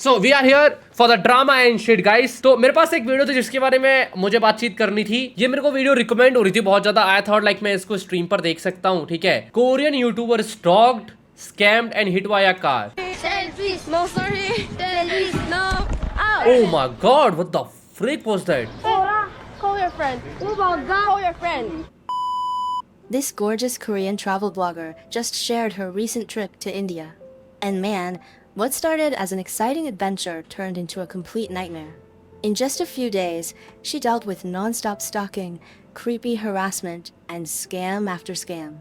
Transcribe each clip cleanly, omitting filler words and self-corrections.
So we are here for the drama and shit guys. तो मेरे पास एक video थी जिसके बारे में मुझे बातचीत करनी थी। ये मेरे को वीडियो रिकमेंड हो रही थी बहुत ज्यादा। आई थॉट लाइक मैं इसको स्ट्रीम पर देख सकता हूँ, ठीक है। Korean YouTuber stocked, scammed and hit by a car. Selfies, no sorry. Selfies, no. Out. Oh my god, what the freak was that? Call your friend. Oh my god. Call your friend. This gorgeous Korean travel blogger just shared her recent trip to India. And man, what started as an exciting adventure turned into a complete nightmare. In just a few days, she dealt with non-stop stalking, creepy harassment, and scam after scam.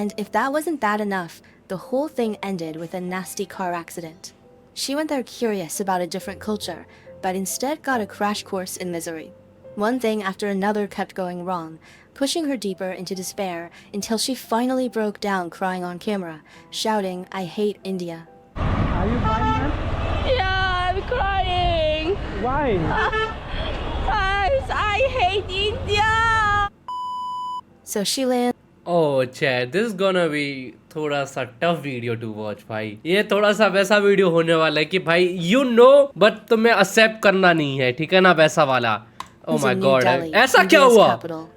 And if that wasn't bad enough, the whole thing ended with a nasty car accident. She went there curious about a different culture, but instead got a crash course in misery. One thing after another kept going wrong, pushing her deeper into despair until she finally broke down crying on camera, shouting, "I hate India." Are you fine, man? Yeah, I'm crying. Why? Guys, I hate India. So she lay Oh chat, this is gonna be थोड़ा सा tough video to watch भाई। ये थोड़ा सा वैसा video होने वाला है कि भाई यू नो बट तुम्हें एक्सेप्ट करना नहीं है, ठीक है ना, वैसा वाला। ओ in my New God, Delhi, ऐसा क्या India's हुआ? capital.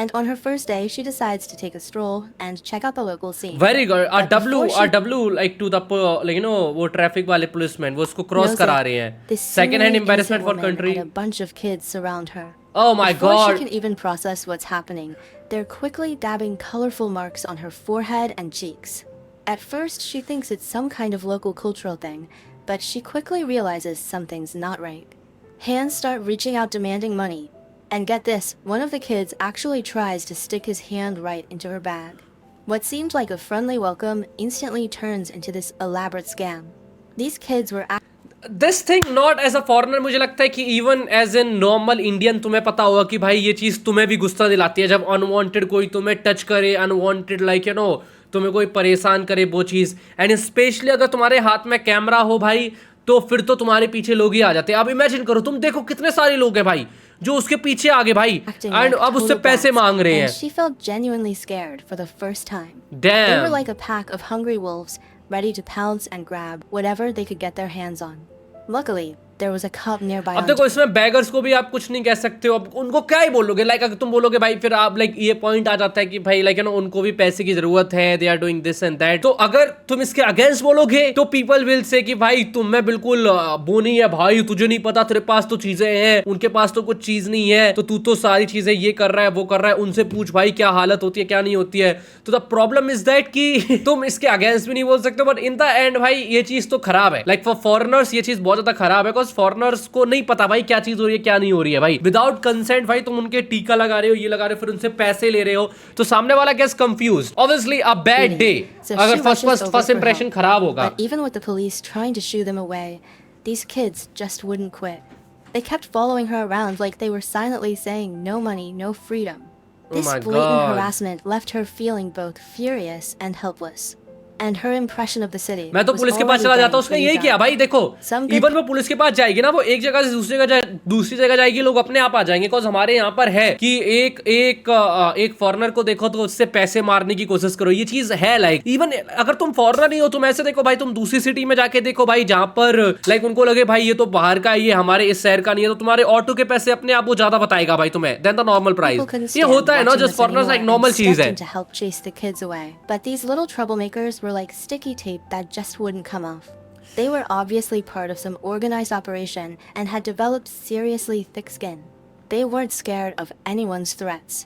And on her first day, she decides to take a stroll and check out the local scene. Very good. But before she W like to the like you know वो traffic वाले policeman वो उसको cross knows करा it, रहे हैं। this second hand seemingly embarrassment innocent for woman country. and a bunch of kids surround her. Oh my Before god. she can even process what's happening, they're quickly dabbing colorful marks on her forehead and cheeks. At first, she thinks it's some kind of local cultural thing, but she quickly realizes something's not right. Hands start reaching out demanding money. And get this, one of the kids actually tries to stick his hand right into her bag. What seemed like a friendly welcome instantly turns into this elaborate scam. These kids were this thing not as a foreigner, मुझे लगता है कि even as an normal Indian तुम्हें पता होगा कि भाई ये चीज़ तुम्हें भी गुस्सा दिलाती है जब अनवांटेड कोई तुम्हें टच करे, अनवांटेड लाइक यू नो तुम्हें कोई परेशान करे वो चीज़। एंड स्पेशली अगर तुम्हारे हाथ में कैमरा हो भाई तो फिर तो तुम्हारे पीछे लोग ही आ जाते हैं। अब इमेजिन करो, तुम देखो कितने सारे लोग हैं भाई जो उसके पीछे आ गए भाई acting एंड like अब उससे total पैसे brats, मांग रहे and हैं। she felt genuinely scared for the first time. They dam. were like a pack of hungry wolves, ready to pounce and grab whatever they could get their hands on. Luckily, there was a cop nearby. अब देखो इसमें beggars को भी आप कुछ नहीं कह सकते हो, अब उनको क्या ही बोलोगे। लाइक अगर तुम बोलोगे भाई फिर आप लाइक ये पॉइंट आ जाता है कि भाई लाइक यू नो उनको भी पैसे की जरूरत है, they are doing this and that. तो अगर तुम इसके अगेंस्ट बोलोगे तो पीपल विल से कि भाई तुम में बिल्कुल बोनी है भाई, तुझे नहीं पता, तेरे पास तो चीजें हैं, उनके पास तो कुछ चीज नहीं है, तो तू तो सारी चीजें ये कर रहा है वो कर रहा है, उनसे पूछ भाई क्या हालत होती है क्या नहीं होती है। तो द प्रॉब्लम इज दैट कि तुम इसके अगेंस्ट भी नहीं बोल सकते, बट इन द एंड भाई ये चीज तो खराब है। लाइक फॉर फॉरेनर्स ये चीज बहुत ज्यादा खराब है, बिकॉज फॉरेनर्स को नहीं पता भाई क्या चीज हो रही है क्या नहीं हो रही है भाई। विदाउट कंसेंट भाई तुम उनके टीका लगा रहे हो, ये लगा रहे हो, फिर उनसे पैसे ले रहे हो, तो सामने वाला gets confuse. Obviously a bad day So अगर she rushes over first for impression help. खराब होगा। But even with the police trying to shoo them away, these kids just wouldn't quit. They kept following her around like they were silently saying no money, no freedom. This my blatant God. harassment left her feeling both furious and helpless. And her impression of the city मैं तो was police के पास already चला जाता getting हूँ, उसने pretty यही किया dark. भाई। देखो Some good- इवन वो पुलिस के पास जाएगी ना, वो एक जगह से दूसरी जगह जाएगी, लोग अपने आप आ जाएंगे। बिकॉज हमारे यहाँ पर है कि एक फॉरेनर को देखो तो उससे पैसे मारने की कोशिश करो, ये चीज है। लाइक इवन अगर तुम फॉरेनर नहीं हो, तुम ऐसे देखो भाई, तुम दूसरी सिटी में जाके देखो भाई जहाँ पर लाइक उनको लगे भाई ये तो बाहर का है, ये हमारे इस शहर का नहीं है, तो तुम्हारे ऑटो के पैसे अपने आप वो ज्यादा बताएगा भाई तुम्हें then the normal People couldn't price. ये stand होता है ना, watching just this foreigners anymore एक नॉर्मल and चीज stepped है। in to help chase the kids away. But these little troublemakers were like sticky tape that just wouldn't come off. They were obviously part of some organized operation and had developed seriously thick skin. They weren't scared of anyone's threats.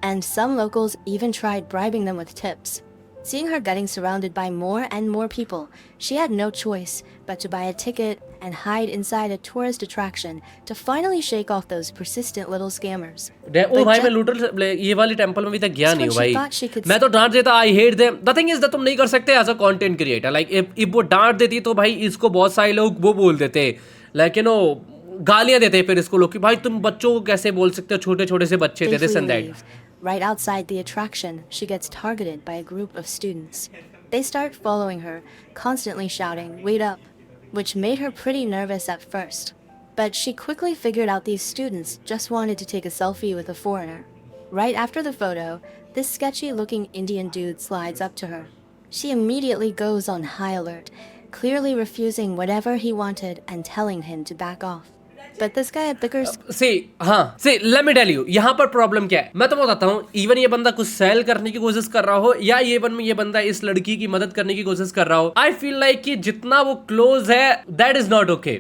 And some locals even tried bribing them with tips. Seeing her getting surrounded by more and more people, she had no choice but to buy a ticket and hide inside a tourist attraction to finally shake off those persistent little scammers. ओ भाई But मैं looter ये वाली temple में भी तक गया नहीं हूँ when she thought she भाई, could मैं तो डांट देता, I hate them. The thing is that तुम नहीं कर सकते as a content creator. Like if वो डांट देती तो भाई इसको बहुत सारे लोग वो बोल देते, लाइक यू नो गालियां देते फिर इसको लोग कि भाई तुम बच्चों को कैसे बोल सकते हो, छोटे छोटे से बच्चे थे, this and briefly that. leave. Right outside the attraction, she gets targeted by a group of students. They start following her, constantly shouting, "Wait up," which made her pretty nervous at first. But she quickly figured out these students just wanted to take a selfie with a foreigner. Right after the photo, this sketchy looking Indian dude slides up to her. She immediately goes on high alert, clearly refusing whatever he wanted and telling him to back off. But this guy at Bicker's let me tell you, यहाँ पर problem क्या है मैं तो बताता हूँ. Even ये बंदा कुछ सेल करने की कोशिश कर रहा हो या ये बंदा इस लड़की की मदद करने की कोशिश कर रहा हो, आई फील लाइक कि जितना वो क्लोज है that is not okay.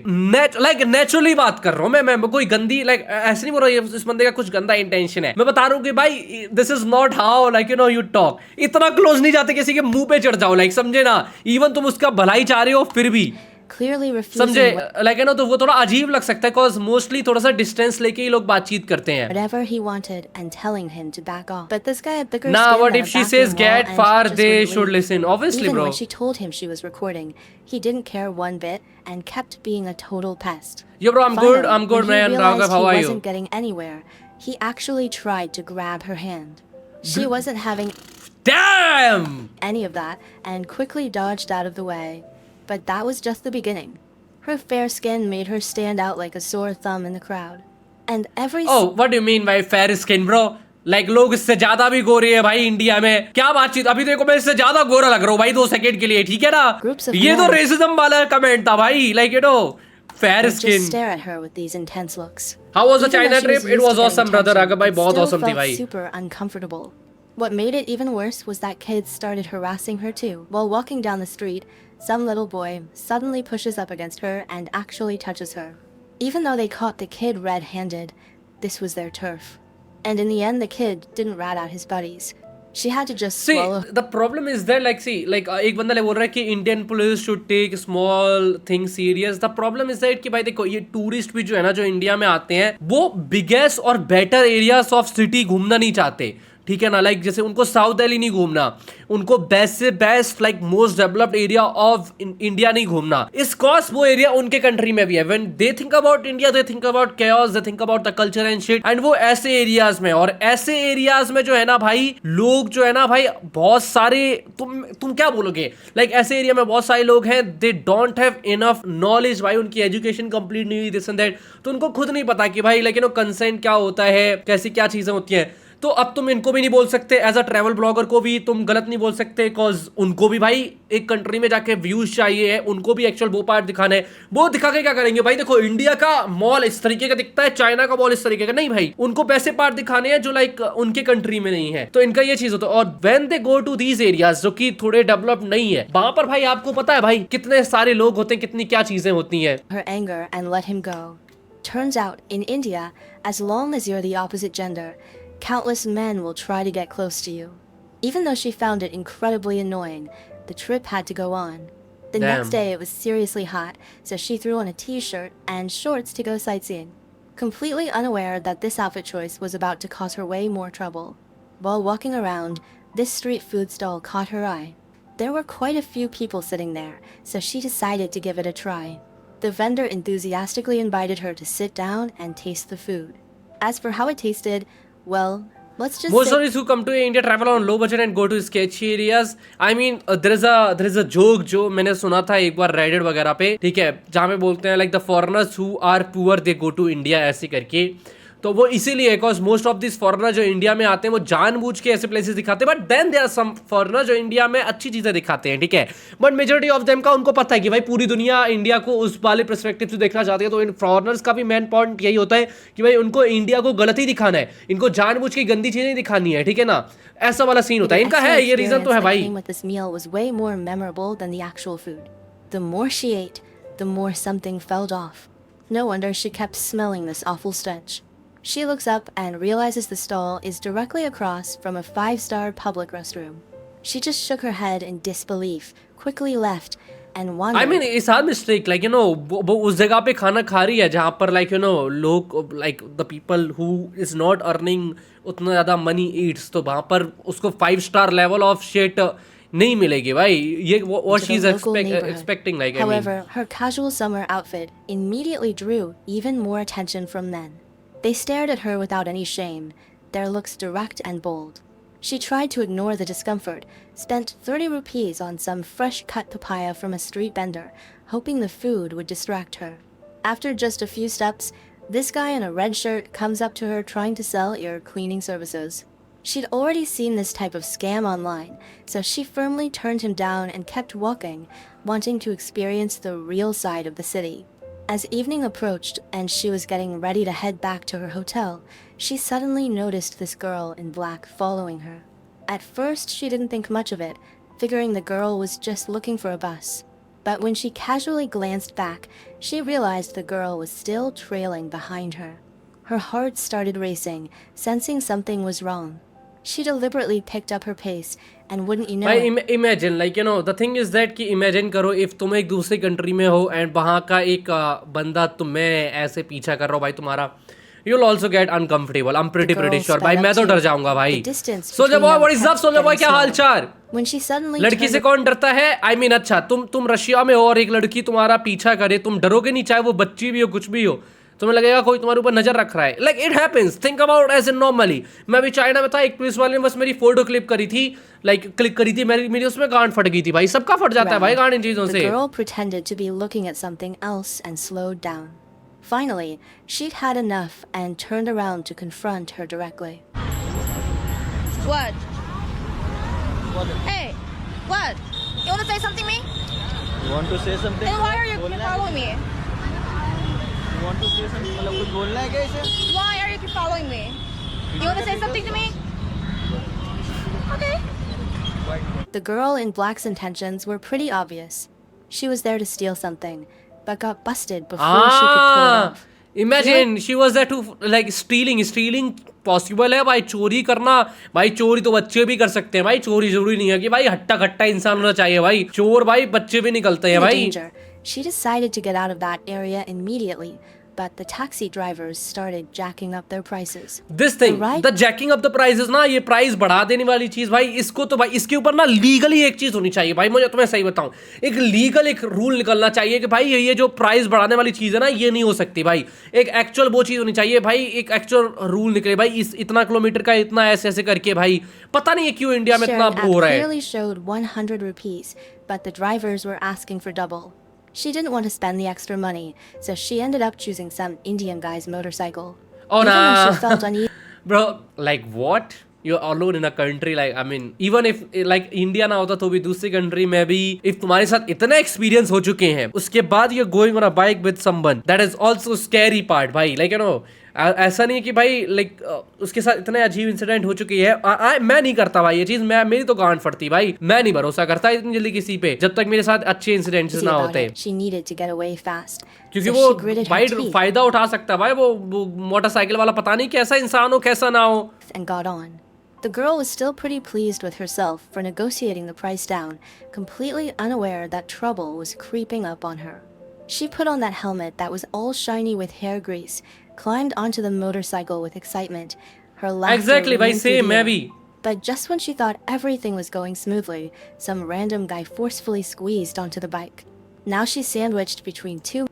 Like naturally बात कर रहा हूँ मैं कोई गंदी लाइक ऐसे नहीं बोल रहा हूँ इस बंदे का कुछ गंदा इंटेंशन है. मैं बता रहा हूँ कि भाई this is not how like you talk. इतना क्लोज नहीं जाते किसी के मुंह पे चढ़ जाओ, लाइक समझे ना. इवन तुम उसका भलाई चाह रहे हो फिर भी clearly समझे refusing लाइक तो वो थोड़ा अजीब लग सकता है बिकॉज मोस्टली थोड़ा सा डिस्टेंस लेके ही लोग बातचीत करते हैं. whatever he wanted and telling him to back off. But this guy at Bicker's Nah, stood what at if a she bathroom says wall get and far, just they wouldn't should leave. listen. Obviously, Even bro. when she told him she was recording, he didn't care one bit and kept being a total pest. Yo, bro, I'm Finally, good, when he man. realized Raghav, how are he you? wasn't getting anywhere, he actually tried to grab her hand. She wasn't having Damn! any of that and quickly dodged out of the way. But that was just the beginning. Her fair skin made her stand out like a sore thumb in the crowd. And every Oh, what do you mean by fair skin, bro? Like लोग इससे ज्यादा भी गोरे है भाई India में. क्या बातचीत. अभी देखो मैं इससे ज्यादा गोरा लग रहा हूँ भाई 2 सेकंड के लिए, ठीक है ना. Groups of ये तो men रेसिज्म वाला कमेंट था भाई. Like fair would skin. just stare at her with these intense looks. How was the Even though China she trip? was It used was to awesome, getting brother. attention, Raghav भाई it बहुत still awesome थी felt भाई. super uncomfortable. What made it even worse was that kids started harassing her too. While walking down the street, some little boy suddenly pushes up against her and actually touches her. Even though they caught the kid red-handed, this was their turf. And in the end, the kid didn't rat out his buddies. She had to just See, swallow. the problem is that एक बंदा बोल रहा है कि Indian police should take small thing serious. The problem is that कि भाई देखो ये टूरिस्ट भी जो है ना जो इंडिया में आते हैं वो बिगेस्ट और बेटर एरियाज ऑफ सिटी घूमना नहीं चाहते, ठीक है ना. लाइक जैसे उनको साउथ दिल्ली नहीं घूमना, उनको बेस्ट से best like most developed area of India नहीं घूमना. इस कॉज वो एरिया उनके कंट्री में भी है. When they think about India they think about chaos, they think about the culture and shit. And वो ऐसे एरियाज में और ऐसे एरियाज में जो है ना भाई लोग जो है ना भाई बहुत सारे तुम क्या बोलोगे लाइक ऐसे एरिया में बहुत सारे लोग हैं they don't have enough knowledge भाई. उनकी एजुकेशन कंप्लीट नहीं हुई दिस एंड दैट, तो उनको खुद नहीं पता कि भाई लाइक कंसेंट क्या होता है, कैसी क्या चीजें होती हैं. तो अब तुम इनको भी नहीं बोल सकते, एज अ ट्रैवल ब्लॉगर को भी तुम गलत नहीं बोल सकते बिकॉज उनको भी भाई एक कंट्री में जाके व्यूज चाहिए है, उनको भी एक्चुअल वो पार्ट दिखाना है. वो दिखा के क्या करेंगे भाई. देखो इंडिया का मॉल इस तरीके का दिखता है, चाइना का मॉल इस तरीके का नहीं भाई. उनको वैसे पार्ट दिखाने हैं जो लाइक उनके कंट्री में नहीं है. तो इनका ये चीज होता है. और when they go to these areas जो कि थोड़े डेवलप नहीं है, वहां पर भाई आपको पता है भाई कितने सारे लोग होते हैं, कितनी क्या चीजें होती हैं. her anger and let him go. Turns out, in India, as long as you're the opposite gender, countless men will try to get close to you. Even though she found it incredibly annoying, the trip had to go on. The Damn. next day it was seriously hot, so she threw on a t-shirt and shorts to go sightseeing, completely unaware that this outfit choice was about to cause her way more trouble. While walking around, this street food stall caught her eye. There were quite a few people sitting there, so she decided to give it a try. The vendor enthusiastically invited her to sit down and taste the food. As for how it tasted, well, let's just Most say tourists who come to India travel on low budget and go to sketchy areas. I mean, there is a joke जो मैंने सुना था एक बार Reddit वगैरह पे, ठीक है, जहाँ पे बोलते हैं like the foreigners who are poor they go to India ऐसे करके. तो वो इसीलिए because most of this foreigner जो इंडिया में आते हैं वो जानबूझ के ऐसे प्लेसेस दिखाते हैं. But then there are some foreigner जो इंडिया में अच्छी चीजें दिखाते हैं, ठीक है. बट मेजोरिटी ऑफ देम का उनको पता है कि भाई पूरी दुनिया इंडिया को उस वाले पर्सपेक्टिव से देखना चाहती है. तो इन फॉरेनर्स का भी मेन पॉइंट यही होता है कि भाई उनको इंडिया को गलत ही दिखाना है, इनको जानबूझ के गंदी चीजें दिखानी है, ठीक है ना. ऐसा वाला सीन होता है इनका. है ये रीजन तो है भाई. With this meal was way more memorable than the actual food. The more she ate, the more something fell off. No wonder she kept smelling this awful stench. She looks up and realizes the stall is directly across from a 5-star public restroom. She just shook her head in disbelief, quickly left, and wondered. I mean, it's our mistake. Like, वो उस जगह पे खाना खा रही है जहाँ पर लोग like the people who is not earning उतना ज़्यादा money eats. तो वहाँ पर उसको 5-star level of shit नहीं मिलेगी भाई. ये what to she's the local neighborhood. expecting. Like, I mean. However, her casual summer outfit immediately drew even more attention from men. They stared at her without any shame, their looks direct and bold. She tried to ignore the discomfort, spent 30 rupees on some fresh-cut papaya from a street vendor, hoping the food would distract her. After just a few steps, this guy in a red shirt comes up to her trying to sell ear cleaning services. She'd already seen this type of scam online, so she firmly turned him down and kept walking, wanting to experience the real side of the city. As evening approached and she was getting ready to head back to her hotel, she suddenly noticed this girl in black following her. At first, she didn't think much of it, figuring the girl was just looking for a bus. But when she casually glanced back, she realized the girl was still trailing behind her. Her heart started racing, sensing something was wrong. She deliberately picked up her pace, and wouldn't you know भाई it, imagine like you know the thing is that कि imagine करो if तुम एक दूसरी country में हो and वहाँ का एक बंदा तुम्हें ऐसे पीछा कर रहा हो भाई तुम्हारा you will also get uncomfortable I am pretty sure भाई मैं तो डर जाऊंगा भाई soldier boy what is up soldier boy क्या हालचाल when she suddenly लड़की से turned कौन डरता है आई मीन अच्छा तुम रशिया में हो और एक लड़की तुम्हारा पीछा करे तुम डरोगे नहीं चाहे वो बच्ची भी हो कुछ भी हो तुम्हें लगेगा कोई तुम्हारे ऊपर नजर रख रहा है like it happens think about as in normally मैं भी चाइना में था एक पुलिस वाले ने बस मेरी फोटो क्लिक करी थी क्लिक करी थी मेरी उसमें गांड फट गई थी भाई सबका फट जाता है भाई गांड इन चीजों The से girl pretended to be looking at something else and slowed down. Finally, she'd had enough and turned around to confront her directly. What? Hey, what? You want to say something to me? You want to say something? Then why are you बोलना है? following me? You want to say something? मतलब कुछ बोलना है क्या इसे? Why are you keep following me? You want to say something to me? Okay. The girl in black's intentions were pretty obvious. She was there to steal something, but got busted before she could pull it off. Imagine she was there to like stealing possible है भाई चोरी करना भाई चोरी तो बच्चे भी कर सकते हैं भाई चोरी जरूरी नहीं है कि भाई हट्टा कट्टा इंसान होना चाहिए भाई चोर भाई बच्चे भी निकलते हैं In भाई danger, she decided to get out of that area immediately, but the taxi drivers started jacking up their prices. This thing Right? The jacking up the prices ना ये प्राइस बढ़ा देने वाली चीज भाई इसको तो भाई इसके ऊपर ना लीगली एक चीज होनी चाहिए भाई मुझे तुम्हें सही बताऊं एक लीगल एक रूल निकलना चाहिए कि भाई ये जो प्राइस बढ़ाने वाली चीज है ना ये नहीं हो सकती भाई एक एक्चुअल वो चीज होनी चाहिए भाई एक एक्चुअल रूल निकले भाई इस इतना किलोमीटर का इतना ऐसे ऐसे करके भाई पता नहीं है क्यों इंडिया में इतना Sharing हो app रहा है clearly showed 100 rupees, but the drivers were asking for double. She didn't want to spend the extra money, so she ended up choosing some Indian guy's motorcycle. Oh, Even when nah. she felt uneasy, Bro, like what? You're alone in a country like I mean even if like India ना होता तो भी दूसरी country में भी if तुम्हारे साथ इतना एक्सपीरियंस हो चुके हैं उसके बाद you're going on a bike with someone that is also scary part भाई like you know ऐसा नहीं है कि भाई लाइक उसके साथ इतने अजीब इंसिडेंट हो चुकी है मैं नहीं करता भाई ये चीज मेरी तो गांड फटती भाई मैं नहीं भरोसा करता इतनी जल्दी किसी पे जब तक मेरे साथ अच्छे इंसिडेंट्स ना about होते it, she needed to get away fast. क्योंकि So वो she gritted her भाई teeth फायदा उठा सकता है भाई वो मोटरसाइकिल वाला पता नहीं कैसा इंसान हो कैसा ना हो and got on. The girl was still pretty pleased with herself for negotiating the price down, completely unaware that trouble was creeping up on her. She put on that helmet that was all shiny with hair grease, climbed onto the motorcycle with excitement. Her laughter exactly भाई ringing through same the मैं air. भी But just when she thought everything was going smoothly, some random guy forcefully squeezed onto the bike. Now she's sandwiched between two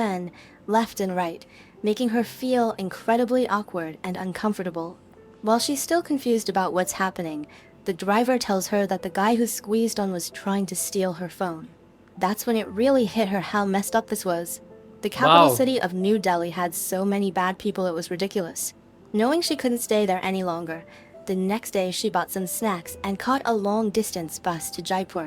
men, left and right, making her feel incredibly awkward and uncomfortable. While she's still confused about what's happening, the driver tells her that the guy who squeezed on was trying to steal her phone. That's when it really hit her how messed up this was. The capital Wow. city of New Delhi had so many bad people it was ridiculous. Knowing she couldn't stay there any longer, the next day she bought some snacks and caught a long distance bus to Jaipur.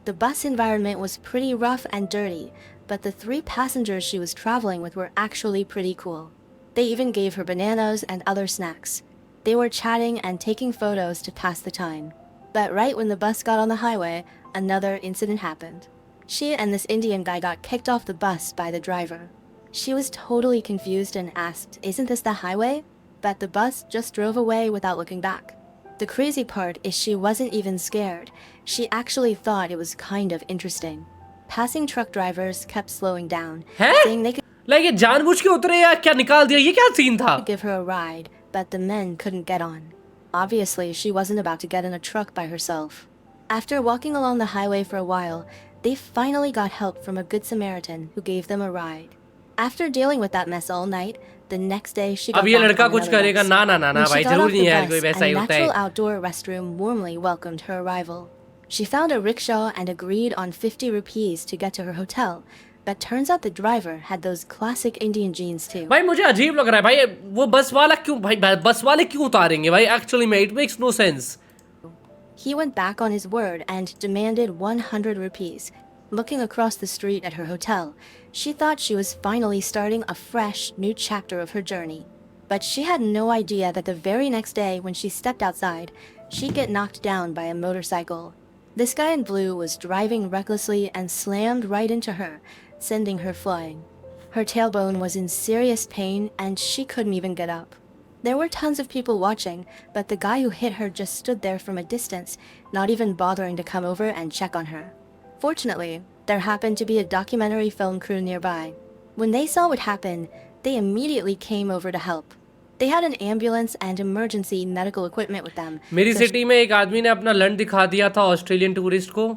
The bus environment was pretty rough and dirty, but the 3 passengers she was traveling with were actually pretty cool. They even gave her bananas and other snacks. They were chatting and taking photos to pass the time. But right when the bus got on the highway, another incident happened. She and this Indian guy got kicked off the bus by the driver. She was totally confused and asked, "Isn't this the highway?" But the bus just drove away without looking back. The crazy part is she wasn't even scared. She actually thought it was kind of interesting. Passing truck drivers kept slowing down, हैं? saying they could like ये जानबूझ के उतरे या क्या निकाल दिया ये क्या सीन था give her a ride, but the men couldn't get on. Obviously, she wasn't about to get in a truck by herself. After walking along the highway for a while, they finally got help from a good Samaritan who gave them a ride. After dealing with that mess all night, the next day she got अब ये back लड़का on कुछ another करेगा bus. ना ना ना ना When she भाई got off जरूरी the नहीं है bus, कोई वैसा a ही होता natural है outdoor restroom warmly welcomed her arrival. She found a rickshaw and agreed on 50 rupees to get to her hotel, But turns out the driver had those classic Indian jeans too. भाई मुझे अजीब लग रहा है भाई, वो बस वाला क्यों भाई, बस वाले क्यों उतारेंगे भाई? एक्चुअली में it makes no sense. He went back on his word and demanded 100 rupees. Looking across the street at her hotel, she thought she was finally starting a fresh, new chapter of her journey. But she had no idea that the very next day when she stepped outside, she'd get knocked down by a motorcycle. This guy in blue was driving recklessly and slammed right into her, sending her flying. Her tailbone was in serious pain and she couldn't even get up. There were tons of people watching, but the guy who hit her just stood there from a distance, not even bothering to come over and check on her. Fortunately, there happened to be a documentary film crew nearby. When they saw what happened, they immediately came over to help. They had an ambulance and emergency medical equipment with them. मेरी so city में एक आदमी ने अपना लंड दिखा दिया था Australian tourist को.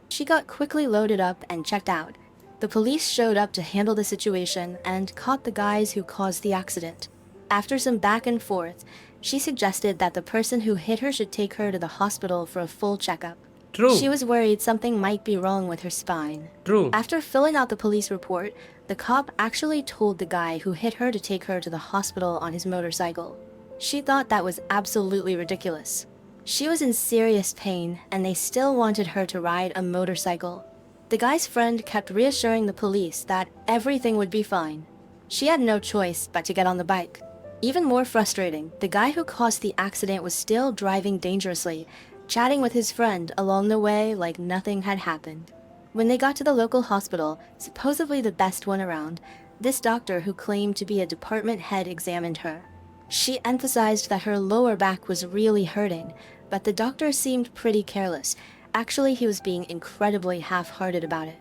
She got quickly loaded up and checked out. The police showed up to handle the situation and caught the guys who caused the accident. After some back and forth, she suggested that the person who hit her should take her to the hospital for a full checkup. True. She was worried something might be wrong with her spine. True. After filling out the police report, the cop actually told the guy who hit her to take her to the hospital on his motorcycle. She thought that was absolutely ridiculous. She was in serious pain, and they still wanted her to ride a motorcycle. The guy's friend kept reassuring the police that everything would be fine. She had no choice but to get on the bike. Even more frustrating, the guy who caused the accident was still driving dangerously, chatting with his friend along the way like nothing had happened. When they got to the local hospital, supposedly the best one around, this doctor who claimed to be a department head examined her. She emphasized that her lower back was really hurting, but the doctor seemed pretty careless. Actually, he was being incredibly half-hearted about it.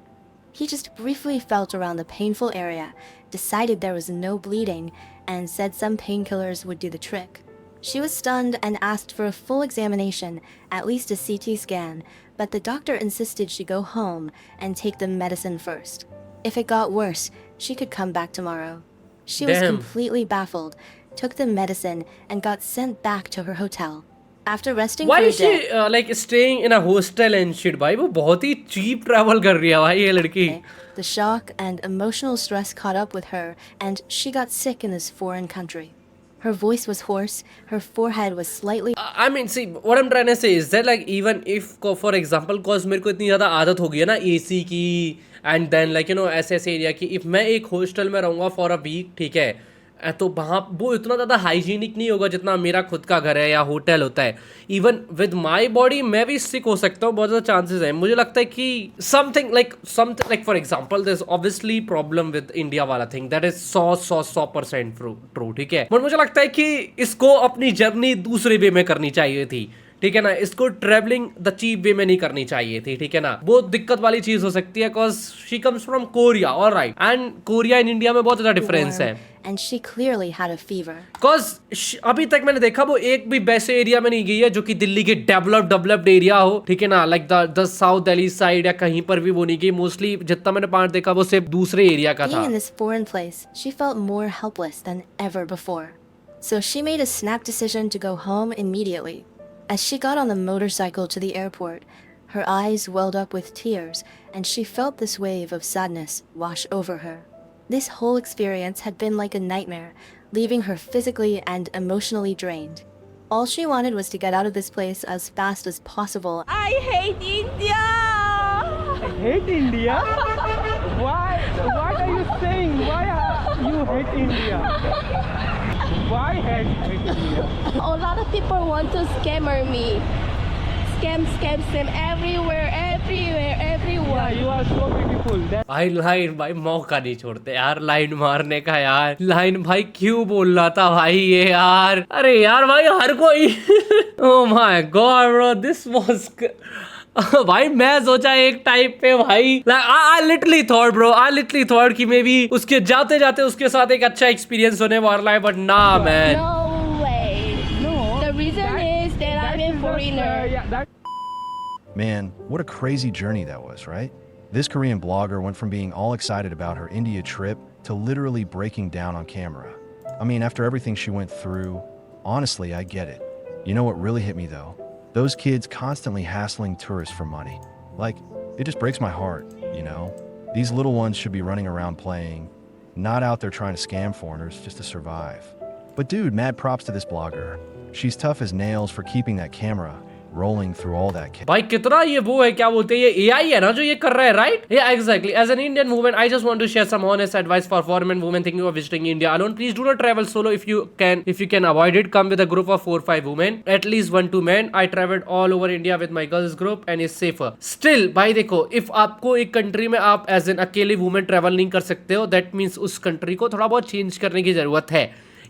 He just briefly felt around the painful area, decided there was no bleeding, and said some painkillers would do the trick. She was stunned and asked for a full examination, at least a CT scan, but the doctor insisted she go home and take the medicine first. If it got worse, she could come back tomorrow. She was Damn. completely baffled, took the medicine, and got sent back to her hotel. After resting Why for a is she day, like staying in a hostel and shit? भाई वो बहुत ही cheap travel कर रही है भाई ये लड़की. the shock and emotional stress caught up with her, and she got sick in this foreign country. Her voice was hoarse, her forehead was slightly I mean, see, what I'm trying to say is that like even if, for example, cause मेरे को इतनी ज़्यादा आदत हो गई है ना AC की and then like you know ऐसे एरिया की, if मैं एक हॉस्टल में रहूँगा for a week, ठीक है, तो वहाँ वो इतना ज़्यादा हाइजीनिक नहीं होगा जितना मेरा खुद का घर है या होटल होता है. इवन विद माई बॉडी मैं भी सिक हो सकता हूँ, बहुत ज़्यादा चांसेस है. मुझे लगता है कि something like for example this obviously problem with India वाला थिंग दैट इज 100% ट्रू, ठीक है. बट मुझे लगता है कि इसको अपनी जर्नी दूसरे वे में करनी चाहिए थी, ठीक है ना. इसको ट्रेवलिंग द चीप वे में नहीं करनी चाहिए थी, ठीक है ना. बहुत दिक्कत वाली चीज हो सकती है because she comes from Korea, alright, and Korea in India में बहुत ज्यादा डिफरेंस है. and she clearly had a fever. Because अभी तक मैंने देखा वो एक भी वैसे एरिया में नहीं गई है जो कि दिल्ली के डेवलप्ड एरिया हो, ठीक है ना, like the south Delhi side या कहीं पर भी वो नहीं गई. मोस्टली जितना मैंने पार्ट देखा वो सिर्फ दूसरे एरिया का था. Being in this foreign place, she felt more helpless than ever before. So she made a snap decision to go home immediately. As she got on the motorcycle to the airport, her eyes welled up with tears, and she felt this wave of sadness wash over her. This whole experience had been like a nightmare, leaving her physically and emotionally drained. All she wanted was to get out of this place as fast as possible. I hate India! Hate India? Why? What are you saying? Why you hate India? Why hate India? A lot of people want to scammer me. Scam everywhere. Yeah, you are so beautiful. भाई line भाई मौका नहीं छोड़ते यार line मारने का यार. Line भाई क्यों बोल रहा था भाई ये यार. अरे यार भाई हर कोई oh my God bro this was भाई मैं सोचा एक टाइप पे भाई आई लिटरली थॉट कि मे बी उसके जाते जाते उसके साथ एक अच्छा एक्सपीरियंस होने वाला है, बट ना man. No way. No. The reason is that I'm a foreigner. Man, what a crazy journey that was, right? This Korean blogger went from being all excited about her India trip to literally breaking down on camera. I mean, after everything she went through, honestly, I get it. You know what really hit me though? Those kids constantly hassling tourists for money. Like, it just breaks my heart, you know? These little ones should be running around playing, not out there trying to scam foreigners just to survive. But dude, mad props to this blogger. She's tough as nails for keeping that camera rolling through all that chaos. भाई कितना ये वो है, क्या बोलते हैं, ये AI है ना जो ये कर रहा है, right? Yeah, exactly. As an Indian woman, I just want to share some honest advice for foreign women thinking of visiting India alone. Please do not travel solo if you can. If you can avoid it, come with a group of 4-5 women, at least 1-2 men. I traveled all over India with my girls group and it's safer. Still, भाई देखो, if आपको एक country में आप as an अकेले women travel नहीं कर सकते हो, that means उस कंट्री को थोड़ा बहुत चेंज करने की जरूरत है.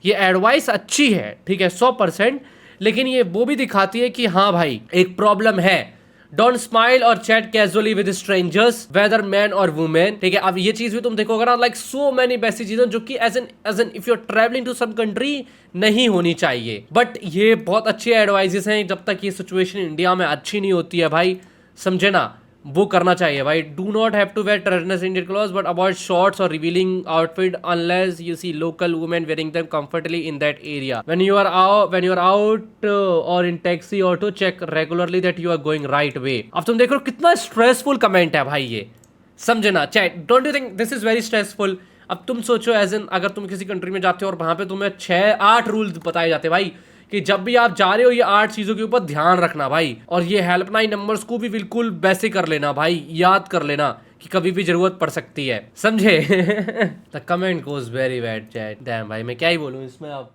ये एडवाइस अच्छी है, ठीक है, 100%, लेकिन ये वो भी दिखाती है कि हाँ भाई एक प्रॉब्लम है. डोंट स्माइल और chat casually with strangers whether man और वुमेन, ठीक है. अब ये चीज भी तुम देखोगे ना, लाइक सो मैनी बेसिक चीजें जो कि as an if you are travelling to some country नहीं होनी चाहिए. बट ये बहुत अच्छी एडवाइजेस हैं जब तक ये सिचुएशन इंडिया में अच्छी नहीं होती है भाई, समझे ना, वो करना चाहिए भाई. Do not have to wear traditional Indian clothes but avoid shorts और revealing outfit unless you see local women wearing them comfortably in that area. When you are out और in taxi auto check regularly that you are going right way. अब तुम देखो कितना stressful comment है भाई ये, समझे ना chat. Don't you think this is very stressful? अब तुम सोचो एज एन अगर तुम किसी कंट्री में जाते हो और वहां पे तुम्हें 6-8 रूल्स बताए जाते भाई कि जब भी आप जा रहे हो ये 8 चीजों के ऊपर ध्यान रखना भाई. और ये हेल्पलाइन नंबर्स को भी बिल्कुल वैसे कर लेना भाई, याद कर लेना कि कभी भी जरूरत पड़ सकती है, समझे. The comment goes very bad chat. Dam भाई मैं क्या ही बोलूं इसमें अब.